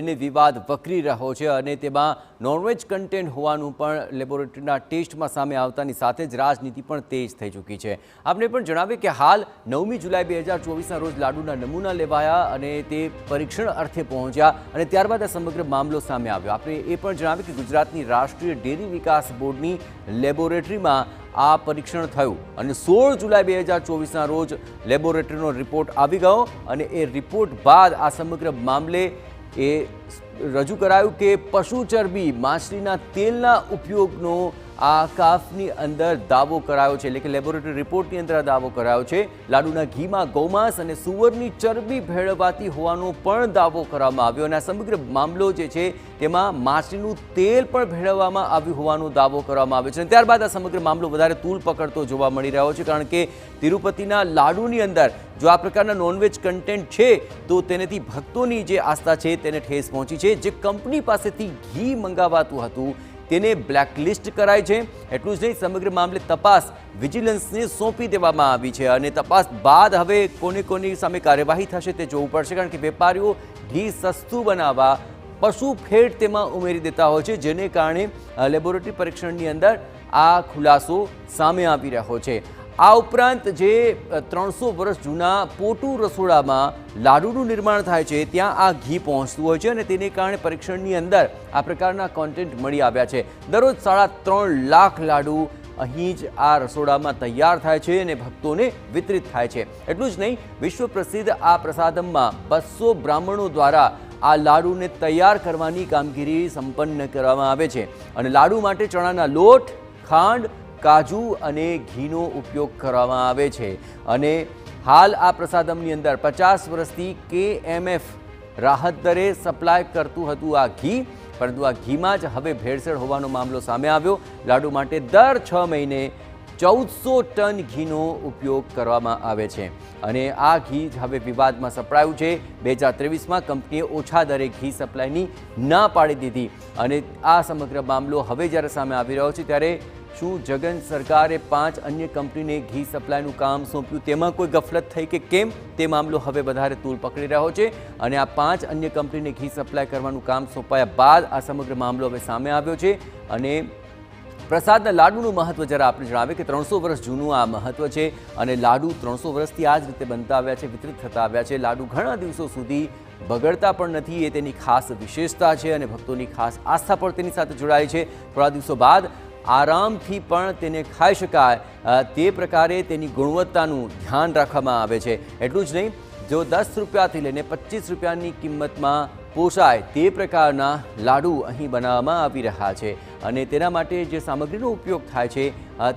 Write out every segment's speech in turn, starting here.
લઈને વિવાદ વકરી રહ્યો છે અને તેમાં નોનવેજ કન્ટેન્ટ હોવાનું પણ લેબોરેટરીના ટેસ્ટમાં સામે આવતાની સાથે જ રાજનીતિ પણ તેજ થઈ ચૂકી છે। આપને પણ જણાવીએ કે હાલ 9મી જુલાઈ 2024ના રોજ લાડુના નમૂના લેવાયા અને તે પરીક્ષણ અર્થે પહોંચ્યા અને ત્યારબાદ આ સમગ્ર મામલો સામે આવ્યો। આપણે એ પણ જણાવીએ કે ગુજરાતની રાષ્ટ્રીય ડેરી વિકાસ બોર્ડની લેબોરેટરીમાં આ પરીક્ષણ થયું અને 16 જુલાઈ 2024ના રોજ લેબોરેટરીનો રિપોર્ટ આવી ગયો અને એ રિપોર્ટ બાદ આ સમગ્ર મામલે એ રજૂ કરાયું કે પશુ ચરબી માછલીના તેલના ઉપયોગનો આ કાફની અંદર દાવો કરાયો છે, એટલે કે લેબોરેટરી રિપોર્ટની અંદર દાવો કરાયો છે। લાડુના ઘીમાં ગૌમાંસ અને સુવરની ચરબી ભેળવાતી હોવાનો પણ દાવો કરવામાં આવ્યો અને આ સમગ્ર મામલો જે છે તેમાં માછલીનું તેલ પણ ભેળવવામાં આવ્યું હોવાનો દાવો કરવામાં આવ્યો છે અને ત્યારબાદ આ સમગ્ર મામલો વધારે તૂલ પકડતો જોવા મળી રહ્યો છે, કારણ કે તિરુપતિના લાડુની અંદર જો આ પ્રકારના નોનવેજ કન્ટેન્ટ છે તો તેનાથી ભક્તોની જે આસ્થા છે તેને ઠેસ પહોંચી છે। જે કંપની પાસેથી ઘી મંગાવાતું હતું તેને બ્લેકલિસ્ટ કરાય છે। એટલું જ નહીં, સમગ્ર મામલે તપાસ વિજિલન્સને સોંપી દેવામાં આવી છે અને તપાસ બાદ હવે કોની સામે કાર્યવાહી થશે તે જોવું પડશે, કારણ કે વેપારીઓ ઘી સસ્તું બનાવવા પશુ ફેટ તેમાં ઉમેરી દેતા હોય છે, જેને કારણે લેબોરેટરી પરીક્ષણની અંદર આ ખુલાસો સામે આવી રહ્યો છે। આ ઉપરાંત જે 300 વર્ષ જૂના પોટુ રસોડામાં લાડુનું નિર્માણ થાય છે ત્યાં આ ઘી પહોંચતું હોય છે અને તેને કારણે પરીક્ષણની અંદર આ પ્રકારના કોન્ટેન્ટ મળી આવ્યા છે। દરરોજ 3.5 લાખ લાડુ અહીં જ આ રસોડામાં તૈયાર થાય છે અને ભક્તોને વિતરિત થાય છે। એટલું જ નહીં, વિશ્વ પ્રસિદ્ધ આ પ્રસાદમમાં 200 બ્રાહ્મણો દ્વારા આ લાડુને તૈયાર કરવાની કામગીરી સંપન્ન કરવામાં આવે છે અને લાડુ માટે ચણાના લોટ, ખાંડ, કાજુ અને ઘીનો ઉપયોગ કરવામાં આવે છે અને હાલ આ પ્રસાદમની અંદર 50 વર્ષથી KMF રાહત દરે સપ્લાય કરતું હતું આ ઘી, પરંતુ આ ઘીમાં જ હવે ભેળસેળ હોવાનો મામલો સામે આવ્યો। લાડુ માટે દર 6 મહિને 1400 ટન ઘીનો ઉપયોગ કરવામાં આવે છે અને આ ઘી હવે વિવાદમાં સપડાયું છે। 2023માં કંપનીએ ઓછા દરે ઘી સપ્લાયની ના પાડી દીધી અને આ સમગ્ર મામલો હવે જ્યારે સામે આવી રહ્યો છે ત્યારે શું જગન સરકારે 5 અન્ય કંપનીને ઘી સપ્લાયનું કામ સોંપ્યું, તેમાં કોઈ ગફલત થઈ કે કેમ, તે મામલો હવે વધારે તૂલ પકડી રહ્યો છે અને આ 5 અન્ય કંપનીને ઘી સપ્લાય કરવાનું કામ સોંપાયા બાદ આ સમગ્ર મામલો હવે સામે આવ્યો છે અને પ્રસાદના લાડુનું મહત્વ જરા આપણે જણાવીએ કે 300 વર્ષ જૂનું આ મહત્વ છે અને લાડુ 300 વર્ષથી આ જ રીતે બનતા આવ્યા છે, વિતરિત થતા આવ્યા છે। લાડુ ઘણા દિવસો સુધી બગડતા પણ નથી, એ તેની ખાસ વિશેષતા છે અને ભક્તોની ખાસ આસ્થા પણ તેની સાથે જોડાય છે। થોડા દિવસો બાદ આરામથી પણ તેને ખાઈ શકાય તે પ્રકારે તેની ગુણવત્તાનું ધ્યાન રાખવામાં આવે છે। એટલું જ નહીં, જો 10 રૂપિયાથી લઈને 25 રૂપિયાની કિંમતમાં પોસાય તે પ્રકારના લાડુ અહીં બનાવવામાં આવી રહ્યા છે અને તેના માટે જે સામગ્રીનો ઉપયોગ થાય છે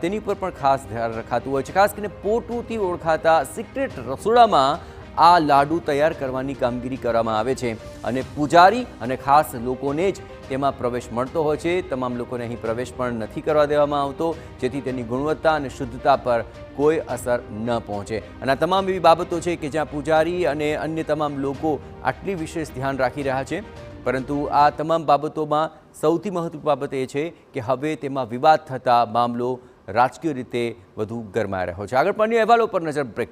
તેની પર પણ ખાસ ધ્યાન રખાતું હોય છે। ખાસ કરીને પોટુથી ઓળખાતા સિક્રેટ રસોડામાં આ લાડુ તૈયાર કરવાની કામગીરી કરવામાં આવે છે અને પૂજારી અને ખાસ લોકોને જ તેમાં પ્રવેશ મળતો હોય છે। તમામ લોકોને અહીં પ્રવેશ પણ નથી કરવા દેવામાં આવતો, જેથી તેની ગુણવત્તા અને શુદ્ધતા પર કોઈ અસર ન પહોંચે અને આ તમામ એવી બાબતો છે કે જ્યાં પૂજારી અને અન્ય તમામ લોકો આટલી વિશેષ ધ્યાન રાખી રહ્યા છે, પરંતુ આ તમામ બાબતોમાં સૌથી મહત્વની બાબત એ છે કે હવે તેમાં વિવાદ થતા મામલો રાજકીય રીતે વધુ ગરમાઈ રહ્યો છે। આગળ પણ અહેવાલો પર નજર બ્રેક